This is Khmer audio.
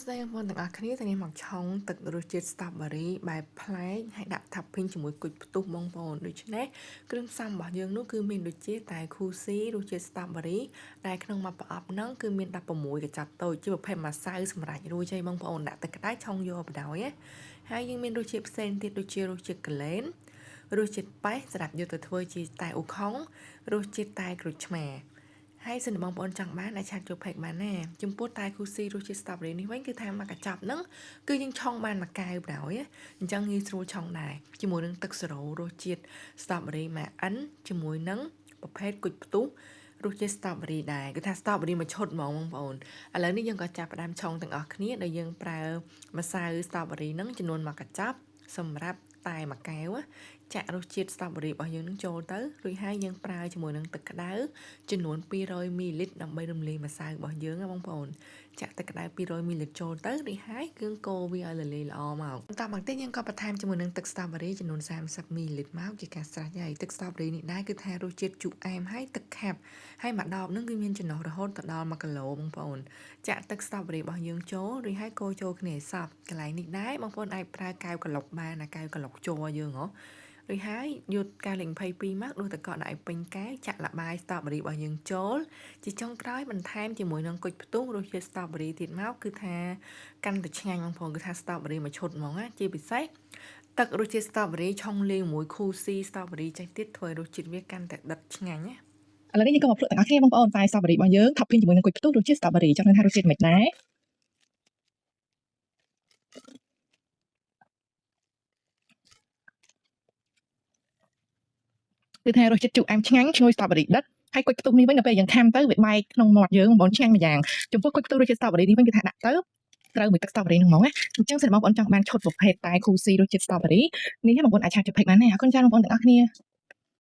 ស្ដីបងប្អូនទាំងអស់គ្នាថ្ងៃនេះមកឆុងទឹករសជាតិ strawberry បែបប្លែកហើយដាក់ topping ជាមួយគុជផ្ទុះបងប្អូនដូច្នេះគ្រឿងផ្សំរបស់យើងនោះគឺមានដូចជាតែ Kusi រសជាតិ strawberry ដែលក្នុងមួយប្រអប់ហ្នឹងគឺមាន16កញ្ចប់តូចជាប្រភេទម្សៅសម្រាប់រួចហើយបងប្អូនដាក់ទឹកក្តៅឆុងយកបដ ாய் ហើយយើងមានរសជាតិផ្សេងទៀតដូចជារសជាតិកលែនរសជាតិប៉េះសម្រាប់យកទៅធ្វើជាតែអ៊ូខុងរសជាតិតែក្រូចឆ្មាហើយសិនបងប្អូនចង់បានអាចឆាត់ចូលផេកបានណាចំពោះតែ Kusi រសជាតិ strawberry នេះវិញគឺថាមកកញ្ចប់ហ្នឹងគឺយើងឆុងបានមួយកែវបណ្ដោយអញ្ចឹងងាយស្រួលឆុងដែរជាមួយនឹងទឹកសេរ៉ូរសជាតិ strawberry មកអិនជាមួយនឹងប្រភេទគុជផ្ទុះរសជាតិ strawberry ដែរគឺថា strawberry មួយឈុតហ្មងបងប្អូនឥឡូវនេះយើងក៏ចាប់ផ្ដើមឆុងទាំងអស់គ្នាដោយយើងប្រើម្សៅ strawberry ហ្នឹងចំនួនមួយកញ្ចប់សម្រាប់តែមួយកែវចាក់រសជាតិ strawberry របស់យើងនឹងចូលទៅរួចហើយយើងប្រើជាមួយនឹងទឹកក្តៅចំនួន200មីលីលីត្រដើម្បីរំលាយម្សៅរបស់យើងណាបងប្អូនចាក់ទឹកក្តៅ200មីលីលីត្រចូលទៅរួចហើយគឺកូរវាឲ្យរលាយល្អមកបន្តមកទៀតយើងក៏បន្ថែមជាមួយនឹងទឹក strawberry ចំនួន30មីលីលីត្រមកជាការស្រេចហើយទឹក strawberry នេះដែរគឺថារសជាតិជូរអែមហើយទឹកខាប់ហើយមួយដបហ្នឹងគឺមានចំណុះរហូតដល់1គីឡូបងប្អូនចាក់ទឹក strawberry របស់យើងចូលរួចហើយកូរចូលគ្នាឲ្យសព្វកន្លែងនេះដែរបងប្អូនអាចប្រើកែវក្លុកបានណាកែវក្លុកជ័រយើងហ៎រួចហើយយកកែវលេខ22មកដួសទឹកកកដាក់ឲ្យពេញកែវចាក់ល្បាយ strawberry របស់យើងចូលជាចុងក្រោយបន្ថែមជាមួយនឹងគុជផ្ទុះរសជាតិ strawberry ទៀតមកគឺថាកាន់តែឆ្ងាញ់បងប្អូនគឺថា strawberry មួយឈុតហ្មងណាជាពិសេសទឹករសជាតិ strawberry ឆុងលាយជាមួយ Kusi strawberry ចេះទៀតធ្វើរសជាតិវាកាន់តែដិតឆ្ងាញ់ណាឥឡូវនេះយើងក៏មកភ្លក់ទាំងអស់គ្នាបងប្អូនតែ strawberry របស់យើង topping ជាមួយនឹងគុជផ្ទុះរសជាតិ strawberry ចង់ដឹងថារសជាតិមិនដែរគឺថារសជាតិជូរអែមឆ្ងាញ់ឈ្ងុយ strawberry ដិតហើយគុជផ្ទុះនេះវិញដល់ពេលយើងខាំទៅវាបែកក្នុងមាត់យើងបងប្អូនឆ្ងាញ់មួយយ៉ាងចំពោះគុជផ្ទុះរសជាតិ strawberry នេះវិញគឺថាដាក់ទៅត្រូវមួយទឹក strawberry ហ្នឹងហ្មងណាអញ្ចឹងសិនបងប្អូនចង់បានឈុតប្រភេទតែ Kusi រសជាតិ strawberry នេះបងប្អូនអាចឆាចុចពេកបានណាអរគុណច្រើនបងប្អូនទាំងអស់គ្នា